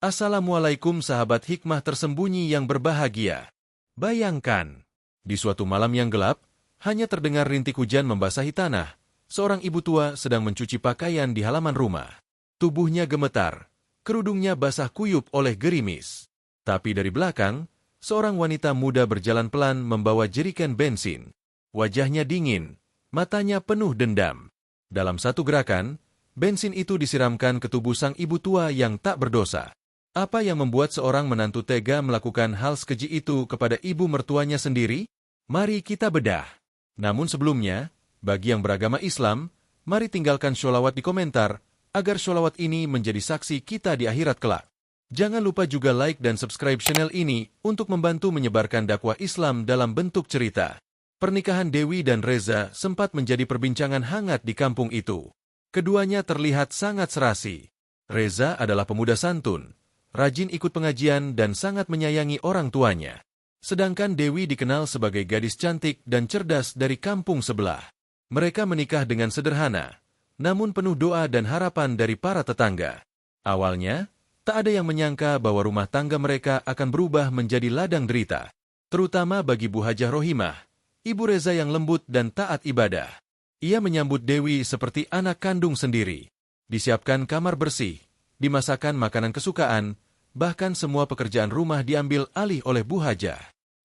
Assalamualaikum sahabat hikmah tersembunyi yang berbahagia. Bayangkan, di suatu malam yang gelap, hanya terdengar rintik hujan membasahi tanah. Seorang ibu tua sedang mencuci pakaian di halaman rumah. Tubuhnya gemetar, kerudungnya basah kuyup oleh gerimis. Tapi dari belakang, seorang wanita muda berjalan pelan membawa jeriken bensin. Wajahnya dingin, matanya penuh dendam. Dalam satu gerakan, bensin itu disiramkan ke tubuh sang ibu tua yang tak berdosa. Apa yang membuat seorang menantu tega melakukan hal sekeji itu kepada ibu mertuanya sendiri? Mari kita bedah. Namun sebelumnya, bagi yang beragama Islam, mari tinggalkan sholawat di komentar, agar sholawat ini menjadi saksi kita di akhirat kelak. Jangan lupa juga like dan subscribe channel ini untuk membantu menyebarkan dakwah Islam dalam bentuk cerita. Pernikahan Dewi dan Reza sempat menjadi perbincangan hangat di kampung itu. Keduanya terlihat sangat serasi. Reza adalah pemuda santun, rajin ikut pengajian dan sangat menyayangi orang tuanya. Sedangkan Dewi dikenal sebagai gadis cantik dan cerdas dari kampung sebelah. Mereka menikah dengan sederhana, namun penuh doa dan harapan dari para tetangga. Awalnya, tak ada yang menyangka bahwa rumah tangga mereka akan berubah menjadi ladang derita. Terutama bagi Bu Hajah Rohimah, ibu Reza yang lembut dan taat ibadah. Ia menyambut Dewi seperti anak kandung sendiri. Disiapkan kamar bersih, dimasakkan makanan kesukaan, bahkan semua pekerjaan rumah diambil alih oleh Bu Hajah.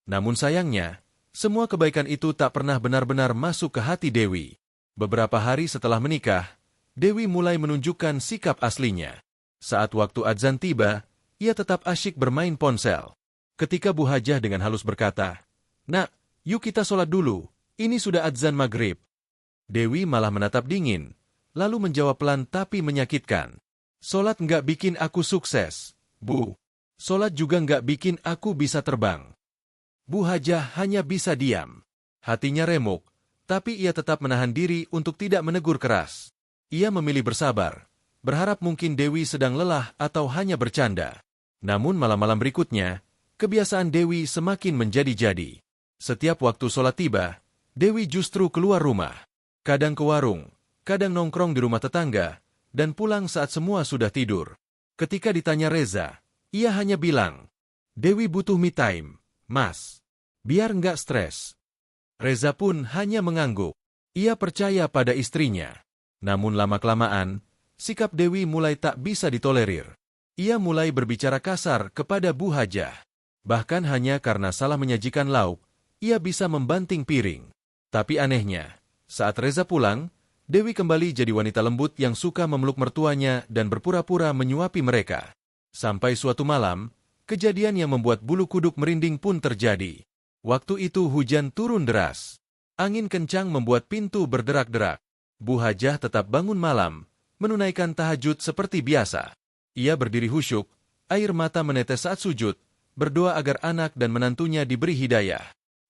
Namun sayangnya, semua kebaikan itu tak pernah benar-benar masuk ke hati Dewi. Beberapa hari setelah menikah, Dewi mulai menunjukkan sikap aslinya. Saat waktu adzan tiba, ia tetap asyik bermain ponsel. Ketika Bu Hajah dengan halus berkata, "Nak, yuk kita sholat dulu, ini sudah adzan maghrib." Dewi malah menatap dingin, lalu menjawab pelan tapi menyakitkan, "Sholat nggak bikin aku sukses, Bu. Sholat juga nggak bikin aku bisa terbang." Bu Hajah hanya bisa diam. Hatinya remuk, tapi ia tetap menahan diri untuk tidak menegur keras. Ia memilih bersabar, berharap mungkin Dewi sedang lelah atau hanya bercanda. Namun malam-malam berikutnya, kebiasaan Dewi semakin menjadi-jadi. Setiap waktu sholat tiba, Dewi justru keluar rumah. Kadang ke warung, kadang nongkrong di rumah tetangga, dan pulang saat semua sudah tidur. Ketika ditanya Reza, ia hanya bilang, "Dewi butuh me time, Mas. Biar nggak stres." Reza pun hanya mengangguk. Ia percaya pada istrinya. Namun lama-kelamaan, sikap Dewi mulai tak bisa ditolerir. Ia mulai berbicara kasar kepada Bu Hajah. Bahkan hanya karena salah menyajikan lauk, ia bisa membanting piring. Tapi anehnya, saat Reza pulang, Dewi kembali jadi wanita lembut yang suka memeluk mertuanya dan berpura-pura menyuapi mereka. Sampai suatu malam, kejadian yang membuat bulu kuduk merinding pun terjadi. Waktu itu hujan turun deras. Angin kencang membuat pintu berderak-derak. Bu Hajah tetap bangun malam, menunaikan tahajud seperti biasa. Ia berdiri khusyuk, air mata menetes saat sujud, berdoa agar anak dan menantunya diberi hidayah.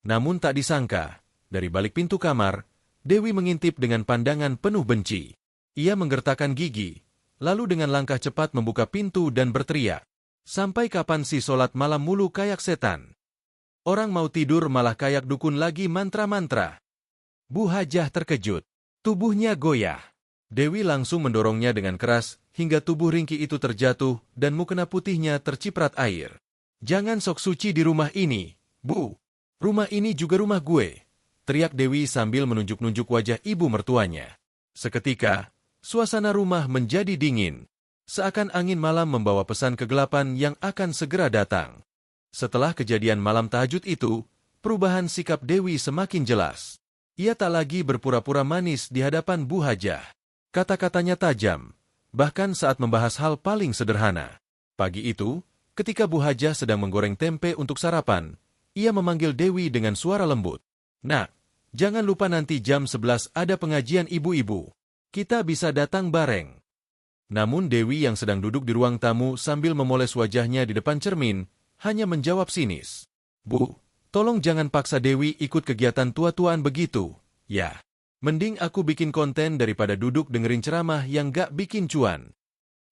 Namun tak disangka, dari balik pintu kamar, Dewi mengintip dengan pandangan penuh benci. Ia menggertakkan gigi, lalu dengan langkah cepat membuka pintu dan berteriak, "Sampai kapan sih sholat malam mulu kayak setan? Orang mau tidur malah kayak dukun lagi mantra-mantra." Bu Hajah terkejut. Tubuhnya goyah. Dewi langsung mendorongnya dengan keras hingga tubuh ringkih itu terjatuh dan mukena putihnya terciprat air. "Jangan sok suci di rumah ini, Bu. Rumah ini juga rumah gue," teriak Dewi sambil menunjuk-nunjuk wajah ibu mertuanya. Seketika, suasana rumah menjadi dingin. Seakan angin malam membawa pesan kegelapan yang akan segera datang. Setelah kejadian malam tahajud itu, perubahan sikap Dewi semakin jelas. Ia tak lagi berpura-pura manis di hadapan Bu Hajah. Kata-katanya tajam, bahkan saat membahas hal paling sederhana. Pagi itu, ketika Bu Hajah sedang menggoreng tempe untuk sarapan, ia memanggil Dewi dengan suara lembut. "Nak, jangan lupa nanti jam 11 ada pengajian ibu-ibu. Kita bisa datang bareng." Namun Dewi yang sedang duduk di ruang tamu sambil memoles wajahnya di depan cermin, hanya menjawab sinis, "Bu, tolong jangan paksa Dewi ikut kegiatan tua-tuaan begitu, ya. Mending aku bikin konten daripada duduk dengerin ceramah yang gak bikin cuan."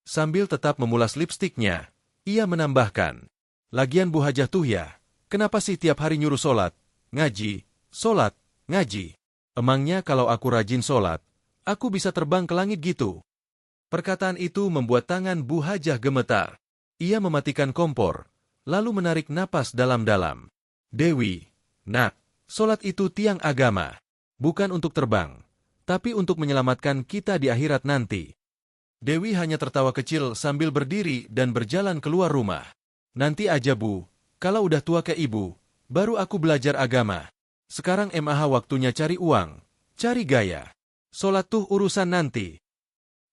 Sambil tetap memulas lipstiknya, ia menambahkan, "Lagian Bu Hajah tuh ya, kenapa sih tiap hari nyuruh sholat, ngaji, sholat, ngaji? Emangnya kalau aku rajin sholat, aku bisa terbang ke langit gitu?" Perkataan itu membuat tangan Bu Hajah gemetar. Ia mematikan kompor, lalu menarik napas dalam-dalam. Dewi, nak, sholat itu tiang agama. Bukan untuk terbang, tapi untuk menyelamatkan kita di akhirat nanti. Dewi hanya tertawa kecil sambil berdiri dan berjalan keluar rumah. Nanti aja Bu, kalau udah tua kayak ibu, baru aku belajar agama. Sekarang MAH waktunya cari uang, cari gaya. Sholat tuh urusan nanti.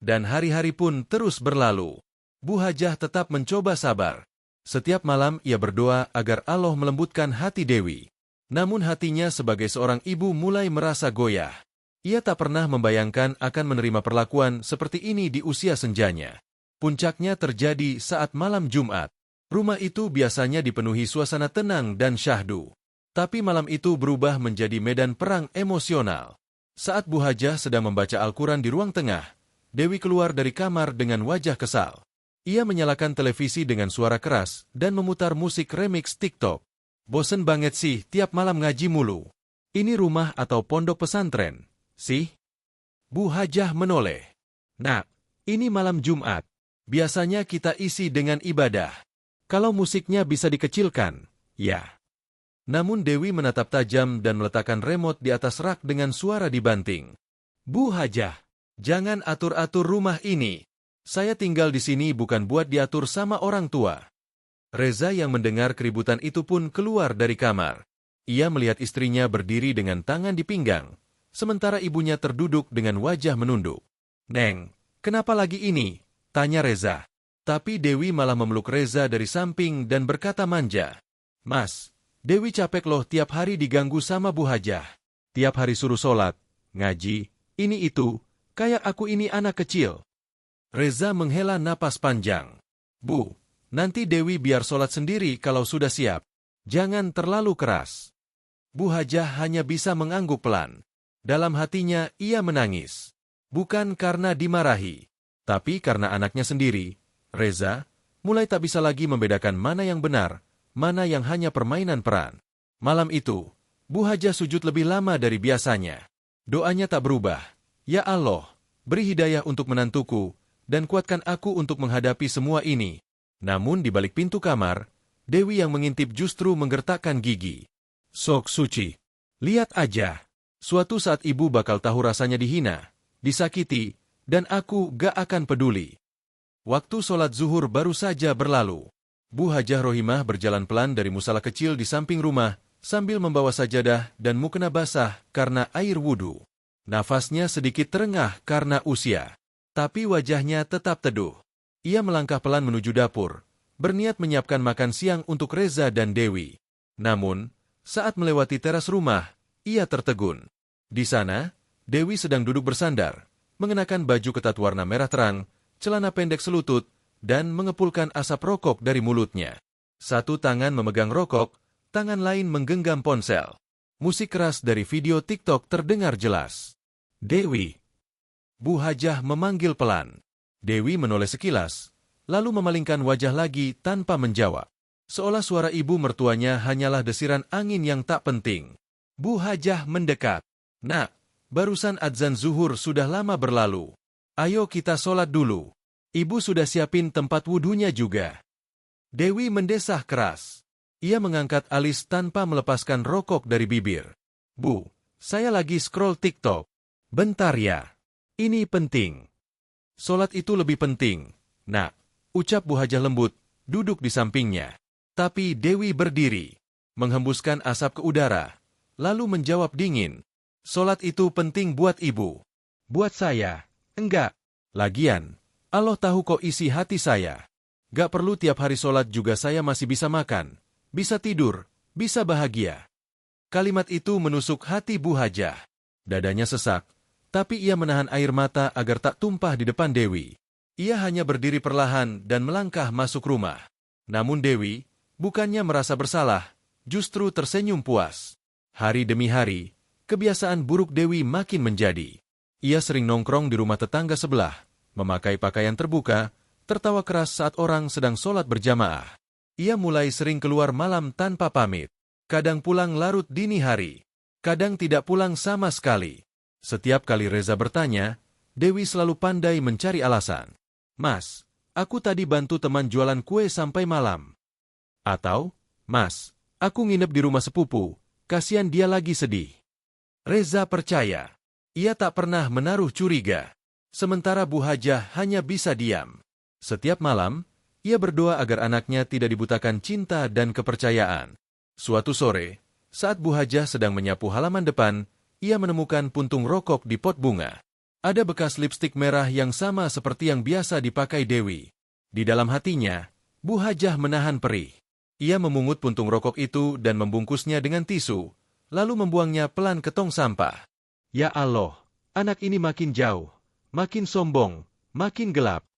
Dan hari-hari pun terus berlalu. Bu Hajah tetap mencoba sabar. Setiap malam ia berdoa agar Allah melembutkan hati Dewi. Namun hatinya sebagai seorang ibu mulai merasa goyah. Ia tak pernah membayangkan akan menerima perlakuan seperti ini di usia senjanya. Puncaknya terjadi saat malam Jumat. Rumah itu biasanya dipenuhi suasana tenang dan syahdu. Tapi malam itu berubah menjadi medan perang emosional. Saat Bu Hajah sedang membaca Al-Quran di ruang tengah, Dewi keluar dari kamar dengan wajah kesal. Ia menyalakan televisi dengan suara keras dan memutar musik remix TikTok. Bosen banget sih tiap malam ngaji mulu. Ini rumah atau pondok pesantren? Sih? Bu Hajah menoleh. Nak, ini malam Jumat. Biasanya kita isi dengan ibadah. Kalau musiknya bisa dikecilkan, ya. Namun Dewi menatap tajam dan meletakkan remote di atas rak dengan suara dibanting. Bu Hajah, jangan atur-atur rumah ini. Saya tinggal di sini bukan buat diatur sama orang tua. Reza yang mendengar keributan itu pun keluar dari kamar. Ia melihat istrinya berdiri dengan tangan di pinggang, sementara ibunya terduduk dengan wajah menunduk. Neng, kenapa lagi ini? Tanya Reza. Tapi Dewi malah memeluk Reza dari samping dan berkata manja. Mas, Dewi capek loh tiap hari diganggu sama Bu Hajah. Tiap hari suruh sholat, ngaji, ini itu, kayak aku ini anak kecil. Reza menghela napas panjang. Bu, nanti Dewi biar sholat sendiri kalau sudah siap. Jangan terlalu keras. Bu Hajah hanya bisa mengangguk pelan. Dalam hatinya ia menangis. Bukan karena dimarahi, tapi karena anaknya sendiri. Reza mulai tak bisa lagi membedakan mana yang benar, mana yang hanya permainan peran. Malam itu, Bu Hajah sujud lebih lama dari biasanya. Doanya tak berubah. Ya Allah, beri hidayah untuk menantuku, dan kuatkan aku untuk menghadapi semua ini. Namun di balik pintu kamar, Dewi yang mengintip justru menggertakkan gigi. Sok suci. Lihat aja. Suatu saat ibu bakal tahu rasanya dihina, disakiti, dan aku gak akan peduli. Waktu sholat zuhur baru saja berlalu. Bu Hajah Rohimah berjalan pelan dari musala kecil di samping rumah, sambil membawa sajadah dan mukena basah karena air wudhu. Nafasnya sedikit terengah karena usia. Tapi wajahnya tetap teduh. Ia melangkah pelan menuju dapur, berniat menyiapkan makan siang untuk Reza dan Dewi. Namun, saat melewati teras rumah, ia tertegun. Di sana, Dewi sedang duduk bersandar, mengenakan baju ketat warna merah terang, celana pendek selutut, dan mengepulkan asap rokok dari mulutnya. Satu tangan memegang rokok, tangan lain menggenggam ponsel. Musik keras dari video TikTok terdengar jelas. Dewi. Bu Hajah memanggil pelan. Dewi menoleh sekilas, lalu memalingkan wajah lagi tanpa menjawab. Seolah suara ibu mertuanya hanyalah desiran angin yang tak penting. Bu Hajah mendekat. Nak, barusan adzan zuhur sudah lama berlalu. Ayo kita sholat dulu. Ibu sudah siapin tempat wudhunya juga. Dewi mendesah keras. Ia mengangkat alis tanpa melepaskan rokok dari bibir. Bu, saya lagi scroll TikTok. Bentar ya. Ini penting. Sholat itu lebih penting. Nak, ucap Bu Hajah lembut, duduk di sampingnya. Tapi Dewi berdiri, menghembuskan asap ke udara, lalu menjawab dingin. Sholat itu penting buat ibu. Buat saya, enggak. Lagian, Allah tahu kok isi hati saya. Gak perlu tiap hari sholat juga saya masih bisa makan, bisa tidur, bisa bahagia. Kalimat itu menusuk hati Bu Hajah. Dadanya sesak, tapi ia menahan air mata agar tak tumpah di depan Dewi. Ia hanya berdiri perlahan dan melangkah masuk rumah. Namun Dewi, bukannya merasa bersalah, justru tersenyum puas. Hari demi hari, kebiasaan buruk Dewi makin menjadi. Ia sering nongkrong di rumah tetangga sebelah, memakai pakaian terbuka, tertawa keras saat orang sedang sholat berjamaah. Ia mulai sering keluar malam tanpa pamit. Kadang pulang larut dini hari, kadang tidak pulang sama sekali. Setiap kali Reza bertanya, Dewi selalu pandai mencari alasan. Mas, aku tadi bantu teman jualan kue sampai malam. Atau, Mas, aku nginep di rumah sepupu, kasihan dia lagi sedih. Reza percaya. Ia tak pernah menaruh curiga. Sementara Bu Hajah hanya bisa diam. Setiap malam, ia berdoa agar anaknya tidak dibutakan cinta dan kepercayaan. Suatu sore, saat Bu Hajah sedang menyapu halaman depan, ia menemukan puntung rokok di pot bunga. Ada bekas lipstik merah yang sama seperti yang biasa dipakai Dewi. Di dalam hatinya, Bu Hajah menahan perih. Ia memungut puntung rokok itu dan membungkusnya dengan tisu, lalu membuangnya pelan ke tong sampah. Ya Allah, anak ini makin jauh, makin sombong, makin gelap.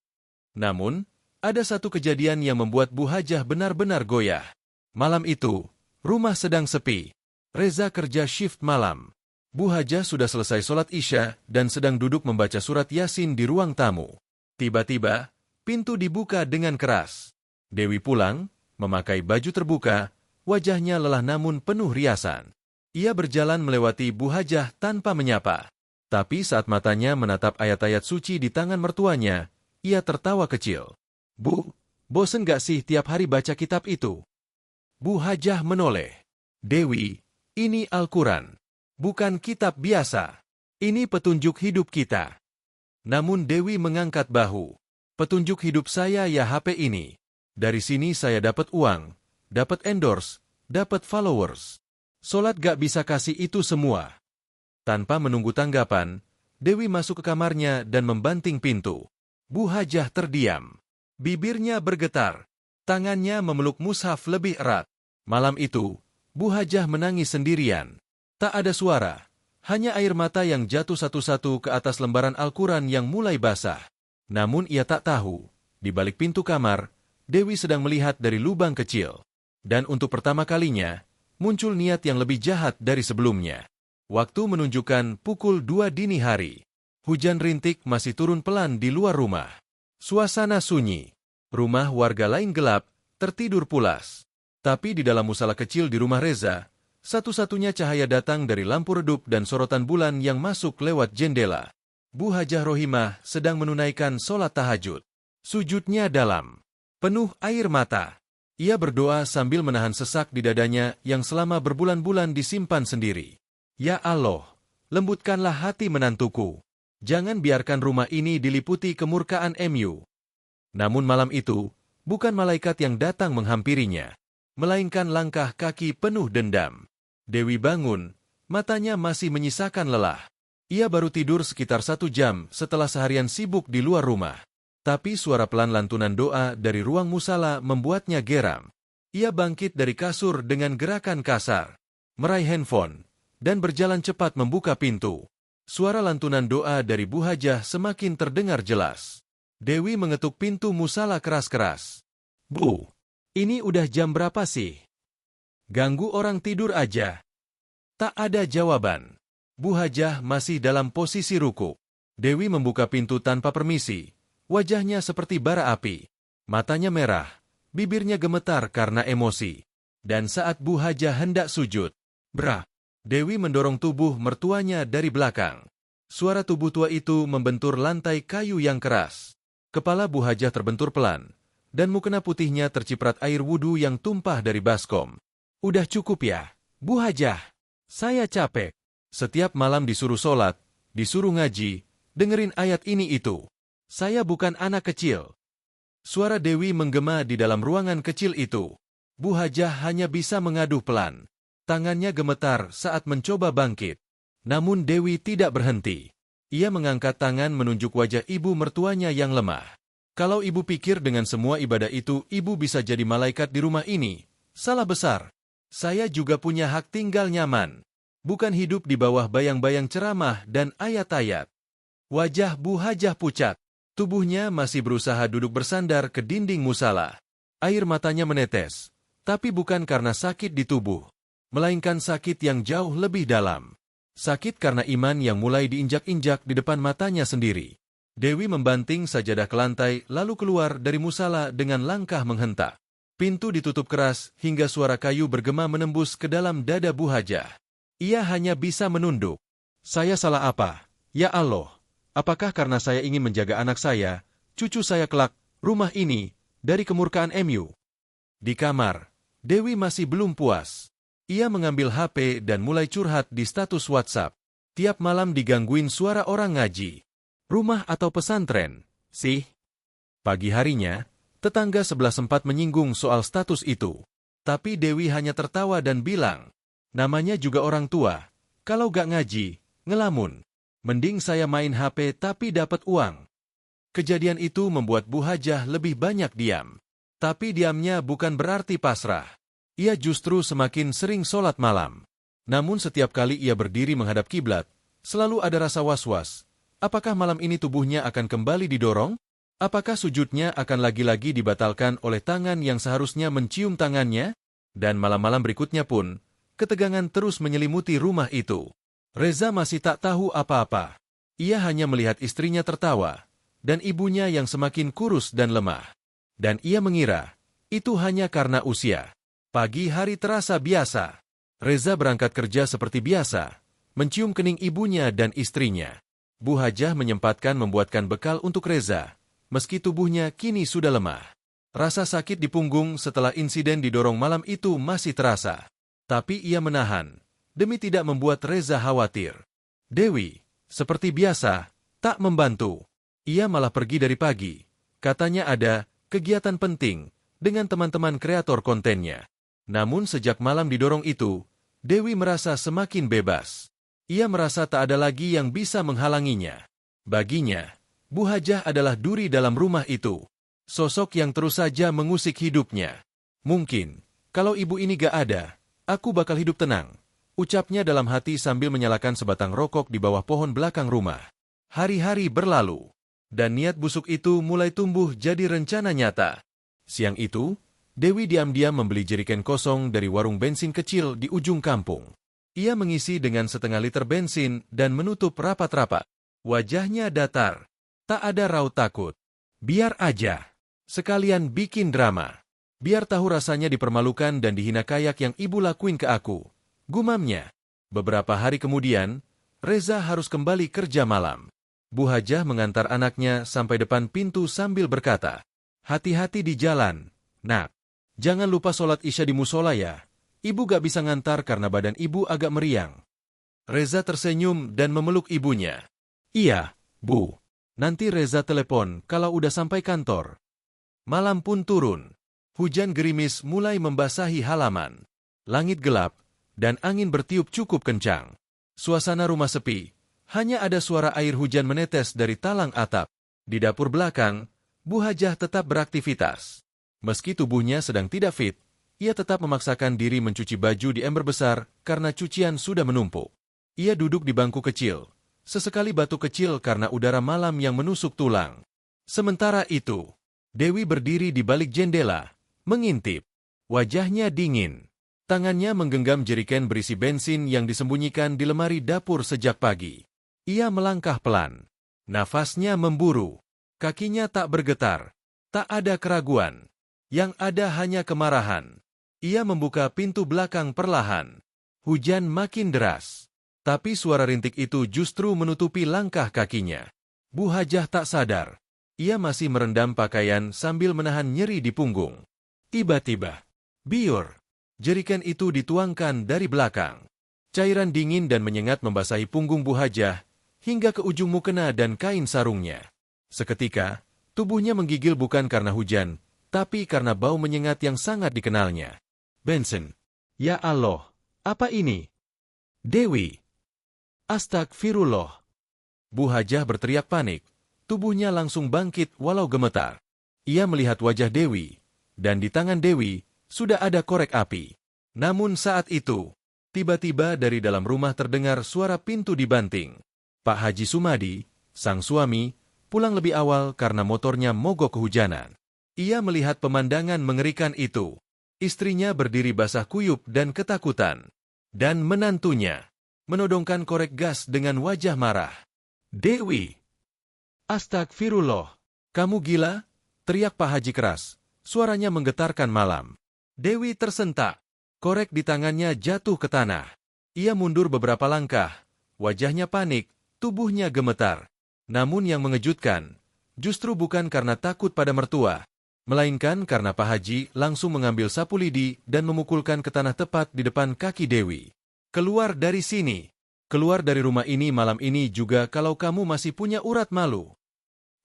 Namun, ada satu kejadian yang membuat Bu Hajah benar-benar goyah. Malam itu, rumah sedang sepi. Reza kerja shift malam. Bu Hajah sudah selesai sholat Isya dan sedang duduk membaca surat Yasin di ruang tamu. Tiba-tiba, pintu dibuka dengan keras. Dewi pulang, memakai baju terbuka, wajahnya lelah namun penuh riasan. Ia berjalan melewati Bu Hajah tanpa menyapa. Tapi saat matanya menatap ayat-ayat suci di tangan mertuanya, ia tertawa kecil. Bu, bosen gak sih tiap hari baca kitab itu? Bu Hajah menoleh. Dewi, ini Al-Quran. Bukan kitab biasa. Ini petunjuk hidup kita. Namun Dewi mengangkat bahu. Petunjuk hidup saya ya HP ini. Dari sini saya dapat uang, dapat endorse, dapat followers. Solat gak bisa kasih itu semua. Tanpa menunggu tanggapan, Dewi masuk ke kamarnya dan membanting pintu. Bu Hajah terdiam. Bibirnya bergetar. Tangannya memeluk mushaf lebih erat. Malam itu, Bu Hajah menangis sendirian. Tak ada suara, hanya air mata yang jatuh satu-satu ke atas lembaran Al-Quran yang mulai basah. Namun ia tak tahu, di balik pintu kamar, Dewi sedang melihat dari lubang kecil. Dan untuk pertama kalinya, muncul niat yang lebih jahat dari sebelumnya. Waktu menunjukkan pukul 2 dini hari. Hujan rintik masih turun pelan di luar rumah. Suasana sunyi. Rumah warga lain gelap, tertidur pulas. Tapi di dalam musala kecil di rumah Reza, satu-satunya cahaya datang dari lampu redup dan sorotan bulan yang masuk lewat jendela. Bu Hajah Rohimah sedang menunaikan sholat tahajud. Sujudnya dalam, penuh air mata. Ia berdoa sambil menahan sesak di dadanya yang selama berbulan-bulan disimpan sendiri. Ya Allah, lembutkanlah hati menantuku. Jangan biarkan rumah ini diliputi kemurkaan MU. Namun malam itu, bukan malaikat yang datang menghampirinya, melainkan langkah kaki penuh dendam. Dewi bangun, matanya masih menyisakan lelah. Ia baru tidur sekitar 1 jam setelah seharian sibuk di luar rumah. Tapi suara pelan lantunan doa dari ruang musala membuatnya geram. Ia bangkit dari kasur dengan gerakan kasar, meraih handphone, dan berjalan cepat membuka pintu. Suara lantunan doa dari Bu Hajah semakin terdengar jelas. Dewi mengetuk pintu musala keras-keras. Bu, ini udah jam berapa sih? Ganggu orang tidur aja. Tak ada jawaban. Bu Hajah masih dalam posisi ruku. Dewi membuka pintu tanpa permisi. Wajahnya seperti bara api. Matanya merah. Bibirnya gemetar karena emosi. Dan saat Bu Hajah hendak sujud, brak, Dewi mendorong tubuh mertuanya dari belakang. Suara tubuh tua itu membentur lantai kayu yang keras. Kepala Bu Hajah terbentur pelan, dan mukena putihnya terciprat air wudhu yang tumpah dari baskom. Udah cukup ya, Bu Hajah. Saya capek. Setiap malam disuruh sholat, disuruh ngaji, dengerin ayat ini itu. Saya bukan anak kecil. Suara Dewi menggema di dalam ruangan kecil itu. Bu Hajah hanya bisa mengaduh pelan. Tangannya gemetar saat mencoba bangkit. Namun Dewi tidak berhenti. Ia mengangkat tangan menunjuk wajah ibu mertuanya yang lemah. Kalau ibu pikir dengan semua ibadah itu ibu bisa jadi malaikat di rumah ini, salah besar. Saya juga punya hak tinggal nyaman. Bukan hidup di bawah bayang-bayang ceramah dan ayat-ayat. Wajah Bu Hajah pucat. Tubuhnya masih berusaha duduk bersandar ke dinding musala. Air matanya menetes. Tapi bukan karena sakit di tubuh, melainkan sakit yang jauh lebih dalam. Sakit karena iman yang mulai diinjak-injak di depan matanya sendiri. Dewi membanting sajadah ke lantai lalu keluar dari musala dengan langkah menghentak. Pintu ditutup keras hingga suara kayu bergema menembus ke dalam dada Bu Hajah. Ia hanya bisa menunduk. Saya salah apa? Ya Allah, apakah karena saya ingin menjaga anak saya, cucu saya kelak, Rumah ini, dari kemurkaan MU. Di kamar, Dewi masih belum puas. Ia mengambil HP dan mulai curhat di status WhatsApp. Tiap malam digangguin suara orang ngaji. Rumah atau pesantren, sih? Pagi harinya, tetangga sebelah sempat menyinggung soal status itu. Tapi Dewi hanya tertawa dan bilang, namanya juga orang tua. Kalau gak ngaji, ngelamun. Mending saya main HP tapi dapat uang. Kejadian itu membuat Bu Hajah lebih banyak diam. Tapi diamnya bukan berarti pasrah. Ia justru semakin sering sholat malam. Namun setiap kali ia berdiri menghadap kiblat, selalu ada rasa was-was. Apakah malam ini tubuhnya akan kembali didorong? Apakah sujudnya akan lagi-lagi dibatalkan oleh tangan yang seharusnya mencium tangannya? Dan malam-malam berikutnya pun, ketegangan terus menyelimuti rumah itu. Reza masih tak tahu apa-apa. Ia hanya melihat istrinya tertawa, dan ibunya yang semakin kurus dan lemah. Dan ia mengira, itu hanya karena usia. Pagi hari terasa biasa. Reza berangkat kerja seperti biasa, mencium kening ibunya dan istrinya. Bu Hajah menyempatkan membuatkan bekal untuk Reza, meski tubuhnya kini sudah lemah. Rasa sakit di punggung setelah insiden didorong malam itu masih terasa. Tapi ia menahan, demi tidak membuat Reza khawatir. Dewi, seperti biasa, tak membantu. Ia malah pergi dari pagi. Katanya ada kegiatan penting dengan teman-teman kreator kontennya. Namun sejak malam didorong itu, Dewi merasa semakin bebas. Ia merasa tak ada lagi yang bisa menghalanginya. Baginya, Bu Hajah adalah duri dalam rumah itu. Sosok yang terus saja mengusik hidupnya. Mungkin, kalau ibu ini gak ada, aku bakal hidup tenang. Ucapnya dalam hati sambil menyalakan sebatang rokok di bawah pohon belakang rumah. Hari-hari berlalu. Dan niat busuk itu mulai tumbuh jadi rencana nyata. Siang itu, Dewi diam-diam membeli jerigen kosong dari warung bensin kecil di ujung kampung. Ia mengisi dengan setengah liter bensin dan menutup rapat-rapat. Wajahnya datar. Tak ada raut takut. Biar aja. Sekalian bikin drama. Biar tahu rasanya dipermalukan dan dihina kayak yang ibu lakuin ke aku. Gumamnya. Beberapa hari kemudian, Reza harus kembali kerja malam. Bu Hajah mengantar anaknya sampai depan pintu sambil berkata, hati-hati di jalan, nak. Jangan lupa sholat isya di musola ya. Ibu gak bisa ngantar karena badan ibu agak meriang. Reza tersenyum dan memeluk ibunya. Iya, Bu. Nanti Reza telepon kalau udah sampai kantor. Malam pun turun. Hujan gerimis mulai membasahi halaman. Langit gelap, dan angin bertiup cukup kencang. Suasana rumah sepi. Hanya ada suara air hujan menetes dari talang atap. Di dapur belakang, Bu Hajah tetap beraktivitas. Meski tubuhnya sedang tidak fit, ia tetap memaksakan diri mencuci baju di ember besar karena cucian sudah menumpuk. Ia duduk di bangku kecil, sesekali batuk kecil karena udara malam yang menusuk tulang. Sementara itu, Dewi berdiri di balik jendela, mengintip. Wajahnya dingin. Tangannya menggenggam jerigen berisi bensin yang disembunyikan di lemari dapur sejak pagi. Ia melangkah pelan. Nafasnya memburu. Kakinya tak bergetar. Tak ada keraguan. Yang ada hanya kemarahan. Ia membuka pintu belakang perlahan. Hujan makin deras. Tapi suara rintik itu justru menutupi langkah kakinya. Bu Hajah tak sadar. Ia masih merendam pakaian sambil menahan nyeri di punggung. Tiba-tiba, biur. Jerigen itu dituangkan dari belakang. Cairan dingin dan menyengat membasahi punggung Bu Hajah hingga ke ujung mukena dan kain sarungnya. Seketika, tubuhnya menggigil bukan karena hujan, tapi karena bau menyengat yang sangat dikenalnya. Bensin. Ya Allah, apa ini? Dewi. Astagfirullah. Bu Hajah berteriak panik. Tubuhnya langsung bangkit walau gemetar. Ia melihat wajah Dewi, dan di tangan Dewi sudah ada korek api. Namun saat itu, tiba-tiba dari dalam rumah terdengar suara pintu dibanting. Pak Haji Sumadi, sang suami, pulang lebih awal karena motornya mogok kehujanan. Ia melihat pemandangan mengerikan itu. Istrinya berdiri basah kuyup dan ketakutan. Dan menantunya menodongkan korek gas dengan wajah marah. Dewi! Astagfirullah! Kamu gila? Teriak Pak Haji keras. Suaranya menggetarkan malam. Dewi tersentak. Korek di tangannya jatuh ke tanah. Ia mundur beberapa langkah. Wajahnya panik, tubuhnya gemetar. Namun yang mengejutkan, Justru bukan karena takut pada mertua, melainkan karena Pak Haji langsung mengambil sapu lidi dan memukulkan ke tanah tepat di depan kaki Dewi. "Keluar dari sini! Keluar dari rumah ini malam ini juga kalau kamu masih punya urat malu."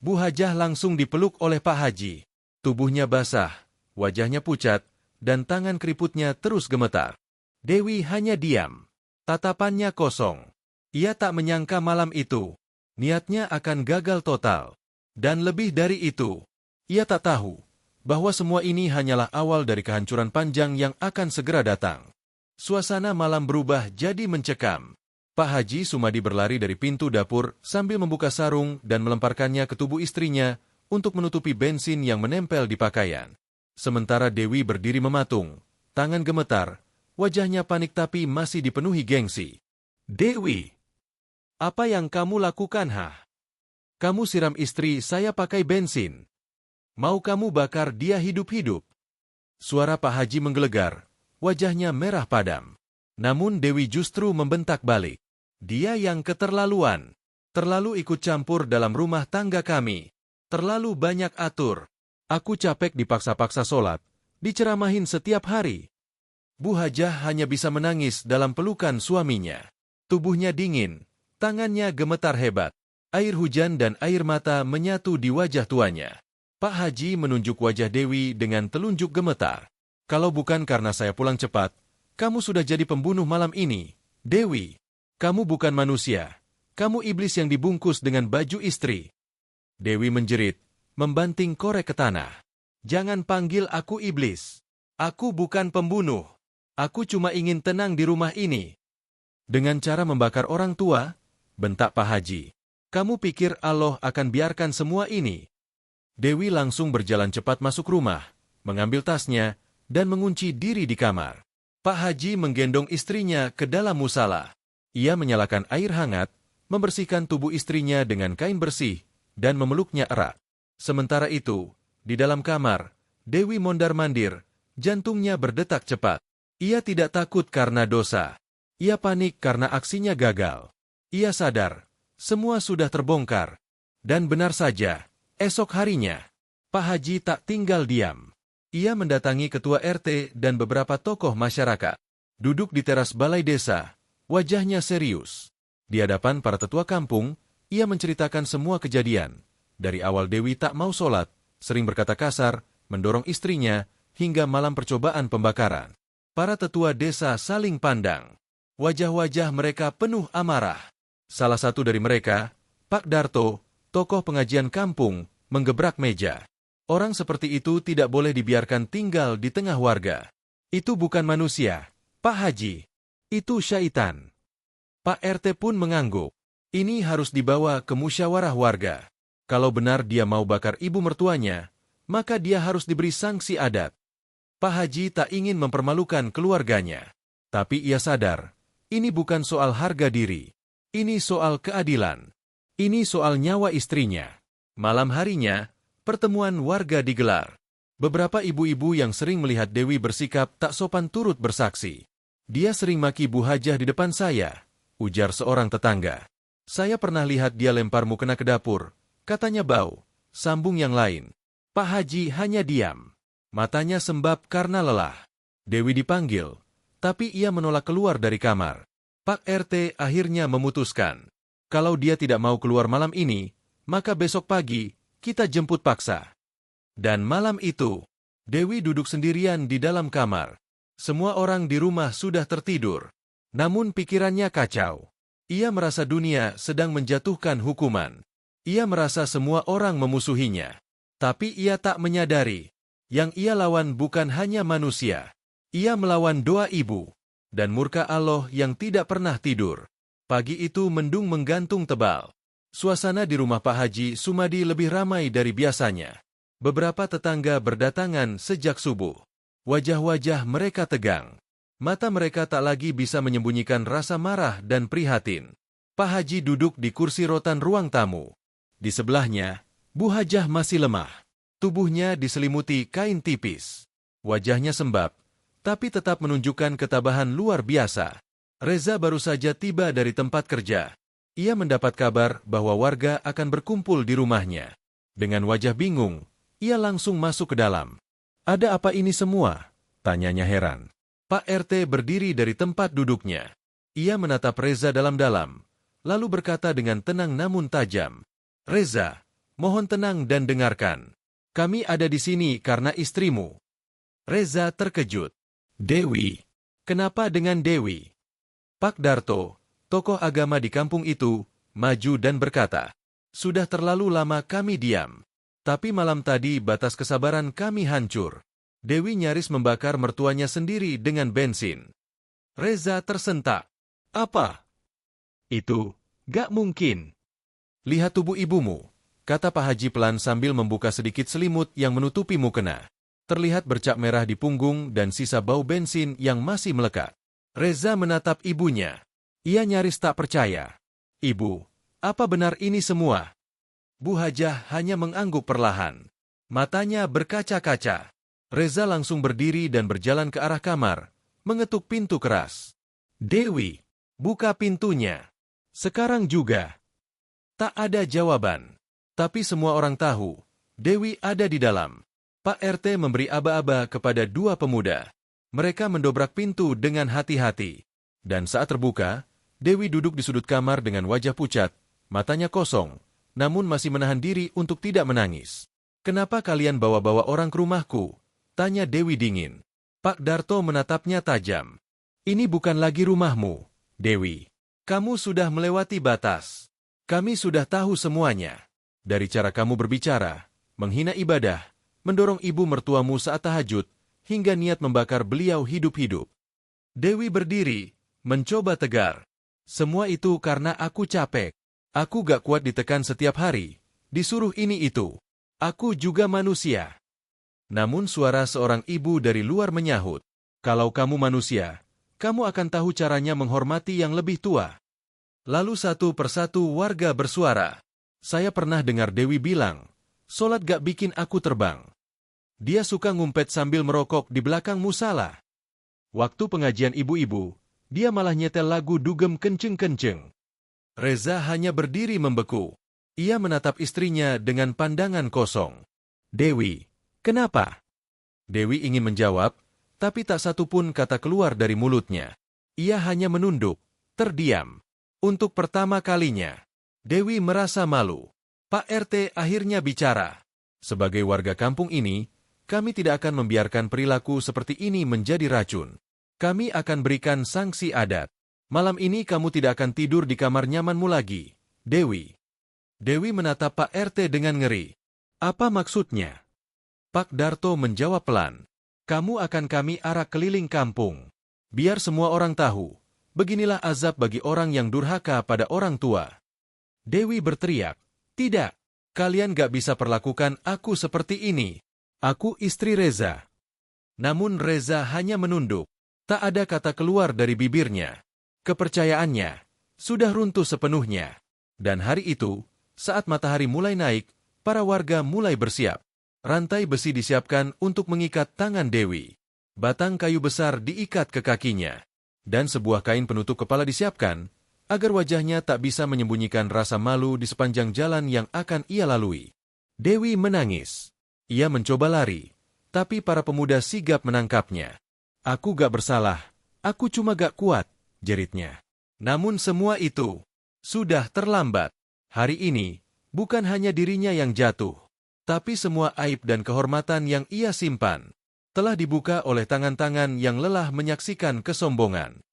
Bu Hajah langsung dipeluk oleh Pak Haji. Tubuhnya basah, wajahnya pucat, dan tangan keriputnya terus gemetar. Dewi hanya diam. Tatapannya kosong. Ia tak menyangka malam itu niatnya akan gagal total. Dan lebih dari itu, ia tak tahu bahwa semua ini hanyalah awal dari kehancuran panjang yang akan segera datang. Suasana malam berubah jadi mencekam. Pak Haji Sumadi berlari dari pintu dapur sambil membuka sarung dan melemparkannya ke tubuh istrinya untuk menutupi bensin yang menempel di pakaian. Sementara Dewi berdiri mematung, tangan gemetar, wajahnya panik tapi masih dipenuhi gengsi. "Dewi, apa yang kamu lakukan, Kamu siram istri saya pakai bensin. Mau kamu bakar dia hidup-hidup?" Suara Pak Haji menggelegar, wajahnya merah padam. Namun Dewi justru membentak balik. "Dia yang keterlaluan. Terlalu ikut campur dalam rumah tangga kami. Terlalu banyak atur. Aku capek dipaksa-paksa sholat, diceramahin setiap hari." Bu Hajah hanya bisa menangis dalam pelukan suaminya. Tubuhnya dingin, tangannya gemetar hebat. Air hujan dan air mata menyatu di wajah tuanya. Pak Haji menunjuk wajah Dewi dengan telunjuk gemetar. "Kalau bukan karena saya pulang cepat, kamu sudah jadi pembunuh malam ini, Dewi. Kamu bukan manusia. Kamu iblis yang dibungkus dengan baju istri." Dewi menjerit, membanting korek ke tanah. "Jangan panggil aku iblis. Aku bukan pembunuh. Aku cuma ingin tenang di rumah ini." "Dengan cara membakar orang tua?" bentak Pak Haji. "Kamu pikir Allah akan biarkan semua ini?" Dewi langsung berjalan cepat masuk rumah, mengambil tasnya, dan mengunci diri di kamar. Pak Haji menggendong istrinya ke dalam musala. Ia menyalakan air hangat, membersihkan tubuh istrinya dengan kain bersih, dan memeluknya erat. Sementara itu, di dalam kamar, Dewi mondar-mandir, jantungnya berdetak cepat. Ia tidak takut karena dosa. Ia panik karena aksinya gagal. Ia sadar, semua sudah terbongkar. Dan benar saja, esok harinya, Pak Haji tak tinggal diam. Ia mendatangi ketua RT dan beberapa tokoh masyarakat. Duduk di teras balai desa, wajahnya serius. Di hadapan para tetua kampung, ia menceritakan semua kejadian. Dari awal Dewi tak mau sholat, sering berkata kasar, mendorong istrinya, hingga malam percobaan pembakaran. Para tetua desa saling pandang. Wajah-wajah mereka penuh amarah. Salah satu dari mereka, Pak Darto, tokoh pengajian kampung, menggebrak meja. Orang seperti itu tidak boleh dibiarkan tinggal di tengah warga. Itu bukan manusia, Pak Haji. Itu syaitan. Pak RT pun mengangguk. Ini harus dibawa ke musyawarah warga. Kalau benar dia mau bakar ibu mertuanya, maka dia harus diberi sanksi adat. Pak Haji tak ingin mempermalukan keluarganya. Tapi ia sadar, ini bukan soal harga diri. Ini soal keadilan. Ini soal nyawa istrinya. Malam harinya, pertemuan warga digelar. Beberapa ibu-ibu yang sering melihat Dewi bersikap tak sopan turut bersaksi. "Dia sering maki Bu Hajah di depan saya," ujar seorang tetangga. "Saya pernah lihat dia lempar mukena ke dapur. Katanya bau," sambung yang lain. Pak Haji hanya diam. Matanya sembab karena lelah. Dewi dipanggil, tapi ia menolak keluar dari kamar. Pak RT akhirnya memutuskan, kalau dia tidak mau keluar malam ini, maka besok pagi kita jemput paksa. Dan malam itu, Dewi duduk sendirian di dalam kamar. Semua orang di rumah sudah tertidur. Namun pikirannya kacau. Ia merasa dunia sedang menjatuhkan hukuman. Ia merasa semua orang memusuhinya. Tapi ia tak menyadari, yang ia lawan bukan hanya manusia. Ia melawan doa ibu, dan murka Allah yang tidak pernah tidur. Pagi itu mendung menggantung tebal. Suasana di rumah Pak Haji Sumadi lebih ramai dari biasanya. Beberapa tetangga berdatangan sejak subuh. Wajah-wajah mereka tegang. Mata mereka tak lagi bisa menyembunyikan rasa marah dan prihatin. Pak Haji duduk di kursi rotan ruang tamu. Di sebelahnya, Bu Hajah masih lemah. Tubuhnya diselimuti kain tipis. Wajahnya sembab, tapi tetap menunjukkan ketabahan luar biasa. Reza baru saja tiba dari tempat kerja. Ia mendapat kabar bahwa warga akan berkumpul di rumahnya. Dengan wajah bingung, ia langsung masuk ke dalam. "Ada apa ini semua?" tanyanya heran. Pak RT berdiri dari tempat duduknya. Ia menatap Reza dalam-dalam, lalu berkata dengan tenang namun tajam, "Reza, mohon tenang dan dengarkan. Kami ada di sini karena istrimu." Reza terkejut. "Dewi? Kenapa dengan Dewi?" Pak Darto, tokoh agama di kampung itu, maju dan berkata, "Sudah terlalu lama kami diam. Tapi malam tadi batas kesabaran kami hancur. Dewi nyaris membakar mertuanya sendiri dengan bensin." Reza tersentak. "Apa? Itu gak mungkin." "Lihat tubuh ibumu," kata Pak Haji pelan sambil membuka sedikit selimut yang menutupi mukena. Terlihat bercak merah di punggung dan sisa bau bensin yang masih melekat. Reza menatap ibunya. Ia nyaris tak percaya. "Ibu, apa benar ini semua?" Bu Hajah hanya mengangguk perlahan. Matanya berkaca-kaca. Reza langsung berdiri dan berjalan ke arah kamar, mengetuk pintu keras. "Dewi, buka pintunya. Sekarang juga." Tak ada jawaban. Tapi semua orang tahu, Dewi ada di dalam. Pak RT memberi aba-aba kepada dua pemuda. Mereka mendobrak pintu dengan hati-hati. Dan saat terbuka, Dewi duduk di sudut kamar dengan wajah pucat, matanya kosong, namun masih menahan diri untuk tidak menangis. "Kenapa kalian bawa-bawa orang ke rumahku?" tanya Dewi dingin. Pak Darto menatapnya tajam. "Ini bukan lagi rumahmu, Dewi. Kamu sudah melewati batas. Kami sudah tahu semuanya. Dari cara kamu berbicara, menghina ibadah, mendorong ibu mertuamu saat tahajud, hingga niat membakar beliau hidup-hidup." Dewi berdiri, mencoba tegar. "Semua itu karena aku capek. Aku gak kuat ditekan setiap hari, disuruh ini itu. Aku juga manusia." Namun suara seorang ibu dari luar menyahut, "Kalau kamu manusia, kamu akan tahu caranya menghormati yang lebih tua." Lalu satu persatu warga bersuara. "Saya pernah dengar Dewi bilang, sholat gak bikin aku terbang. Dia suka ngumpet sambil merokok di belakang musala. Waktu pengajian ibu-ibu, dia malah nyetel lagu dugem kenceng-kenceng." Reza hanya berdiri membeku. Ia menatap istrinya dengan pandangan kosong. "Dewi, kenapa?" Dewi ingin menjawab, tapi tak satu pun kata keluar dari mulutnya. Ia hanya menunduk, terdiam. Untuk pertama kalinya, Dewi merasa malu. Pak RT akhirnya bicara. "Sebagai warga kampung ini, kami tidak akan membiarkan perilaku seperti ini menjadi racun. Kami akan berikan sanksi adat. Malam ini kamu tidak akan tidur di kamar nyamanmu lagi, Dewi." Dewi menatap Pak RT dengan ngeri. "Apa maksudnya?" Pak Darto menjawab pelan. "Kamu akan kami arak keliling kampung. Biar semua orang tahu, beginilah azab bagi orang yang durhaka pada orang tua." Dewi berteriak, "Tidak, kalian gak bisa perlakukan aku seperti ini. Aku istri Reza." Namun Reza hanya menunduk. Tak ada kata keluar dari bibirnya. Kepercayaannya sudah runtuh sepenuhnya. Dan hari itu, saat matahari mulai naik, para warga mulai bersiap. Rantai besi disiapkan untuk mengikat tangan Dewi. Batang kayu besar diikat ke kakinya. Dan sebuah kain penutup kepala disiapkan, agar wajahnya tak bisa menyembunyikan rasa malu di sepanjang jalan yang akan ia lalui. Dewi menangis. Ia mencoba lari, tapi para pemuda sigap menangkapnya. "Aku gak bersalah, aku cuma gak kuat," jeritnya. Namun semua itu sudah terlambat. Hari ini, bukan hanya dirinya yang jatuh, tapi semua aib dan kehormatan yang ia simpan telah dibuka oleh tangan-tangan yang lelah menyaksikan kesombongan.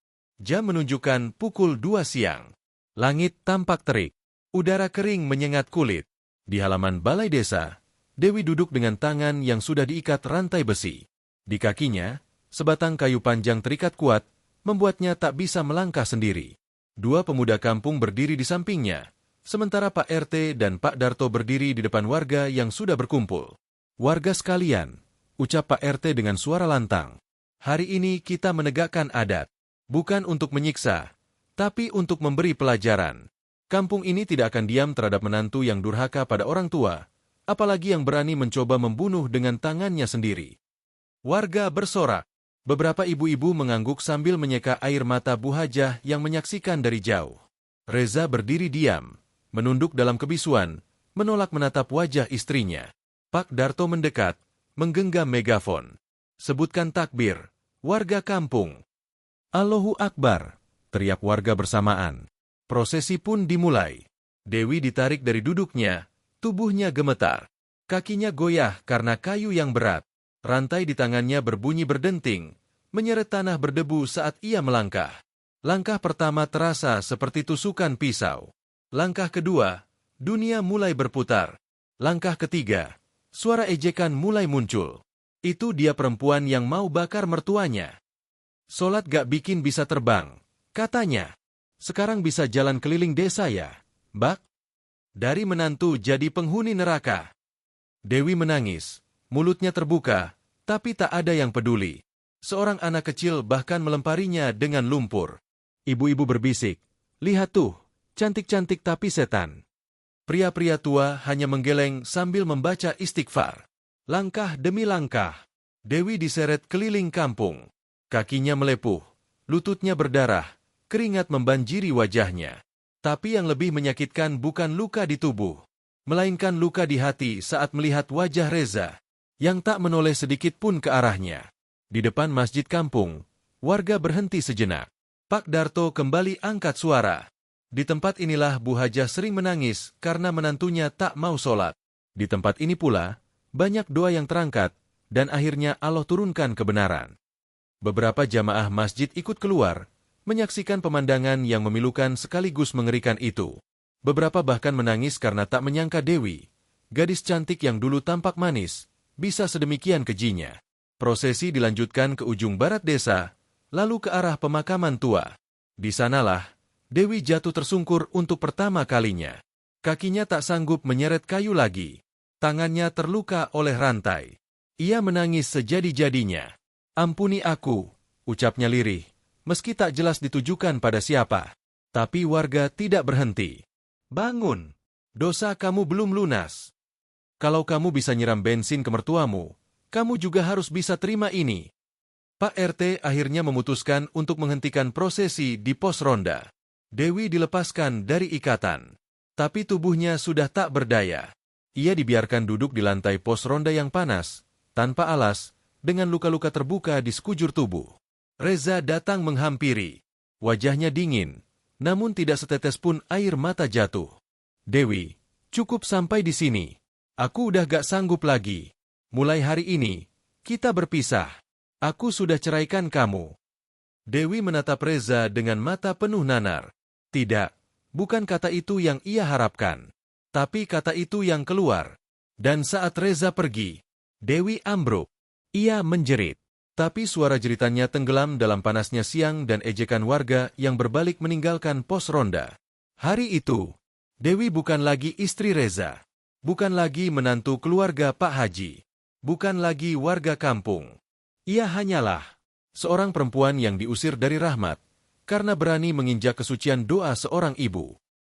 Jam menunjukkan pukul 2 siang. Langit tampak terik. Udara kering menyengat kulit. Di halaman balai desa, Dewi duduk dengan tangan yang sudah diikat rantai besi. Di kakinya, sebatang kayu panjang terikat kuat, membuatnya tak bisa melangkah sendiri. Dua pemuda kampung berdiri di sampingnya, sementara Pak RT dan Pak Darto berdiri di depan warga yang sudah berkumpul. "Warga sekalian," ucap Pak RT dengan suara lantang, "hari ini kita menegakkan adat, bukan untuk menyiksa, tapi untuk memberi pelajaran. Kampung ini tidak akan diam terhadap menantu yang durhaka pada orang tua, apalagi yang berani mencoba membunuh dengan tangannya sendiri." Warga bersorak. Beberapa ibu-ibu mengangguk sambil menyeka air mata Bu Hajah yang menyaksikan dari jauh. Reza berdiri diam, menunduk dalam kebisuan, menolak menatap wajah istrinya. Pak Darto mendekat, menggenggam megafon. Sebutkan takbir, warga kampung. Allahu Akbar, teriak warga bersamaan. Prosesi pun dimulai. Dewi ditarik dari duduknya, tubuhnya gemetar. Kakinya goyah karena kayu yang berat. Rantai di tangannya berbunyi berdenting, menyeret tanah berdebu saat ia melangkah. Langkah pertama terasa seperti tusukan pisau. Langkah kedua, dunia mulai berputar. Langkah ketiga, suara ejekan mulai muncul. Itu dia perempuan yang mau bakar mertuanya. Solat gak bikin bisa terbang, katanya. Sekarang bisa jalan keliling desa ya, Bak? Dari menantu jadi penghuni neraka. Dewi menangis, mulutnya terbuka, tapi tak ada yang peduli. Seorang anak kecil bahkan melemparinya dengan lumpur. Ibu-ibu berbisik, lihat tuh, cantik-cantik tapi setan. Pria-pria tua hanya menggeleng sambil membaca istighfar. Langkah demi langkah, Dewi diseret keliling kampung. Kakinya melepuh, lututnya berdarah, keringat membanjiri wajahnya. Tapi yang lebih menyakitkan bukan luka di tubuh, melainkan luka di hati saat melihat wajah Reza, yang tak menoleh sedikit pun ke arahnya. Di depan masjid kampung, warga berhenti sejenak. Pak Darto kembali angkat suara. Di tempat inilah Bu Hajah sering menangis karena menantunya tak mau sholat. Di tempat ini pula, banyak doa yang terangkat, dan akhirnya Allah turunkan kebenaran. Beberapa jamaah masjid ikut keluar, menyaksikan pemandangan yang memilukan sekaligus mengerikan itu. Beberapa bahkan menangis karena tak menyangka Dewi, gadis cantik yang dulu tampak manis, bisa sedemikian kejinya. Prosesi dilanjutkan ke ujung barat desa, lalu ke arah pemakaman tua. Di sanalah, Dewi jatuh tersungkur untuk pertama kalinya. Kakinya tak sanggup menyeret kayu lagi. Tangannya terluka oleh rantai. Ia menangis sejadi-jadinya. Ampuni aku, ucapnya lirih, meski tak jelas ditujukan pada siapa. Tapi warga tidak berhenti. Bangun, dosa kamu belum lunas. Kalau kamu bisa nyiram bensin ke mertuamu, kamu juga harus bisa terima ini. Pak RT akhirnya memutuskan untuk menghentikan prosesi di pos ronda. Dewi dilepaskan dari ikatan, tapi tubuhnya sudah tak berdaya. Ia dibiarkan duduk di lantai pos ronda yang panas, tanpa alas, dengan luka-luka terbuka di sekujur tubuh. Reza datang menghampiri. Wajahnya dingin, namun tidak setetes pun air mata jatuh. Dewi, cukup sampai di sini. Aku udah gak sanggup lagi. Mulai hari ini, kita berpisah. Aku sudah ceraikan kamu. Dewi menatap Reza dengan mata penuh nanar. Tidak, bukan kata itu yang ia harapkan. Tapi kata itu yang keluar. Dan saat Reza pergi, Dewi ambruk. Ia menjerit. Tapi suara jeritannya tenggelam dalam panasnya siang dan ejekan warga yang berbalik meninggalkan pos ronda. Hari itu, Dewi bukan lagi istri Reza. Bukan lagi menantu keluarga Pak Haji. Bukan lagi warga kampung. Ia hanyalah seorang perempuan yang diusir dari rahmat karena berani menginjak kesucian doa seorang ibu.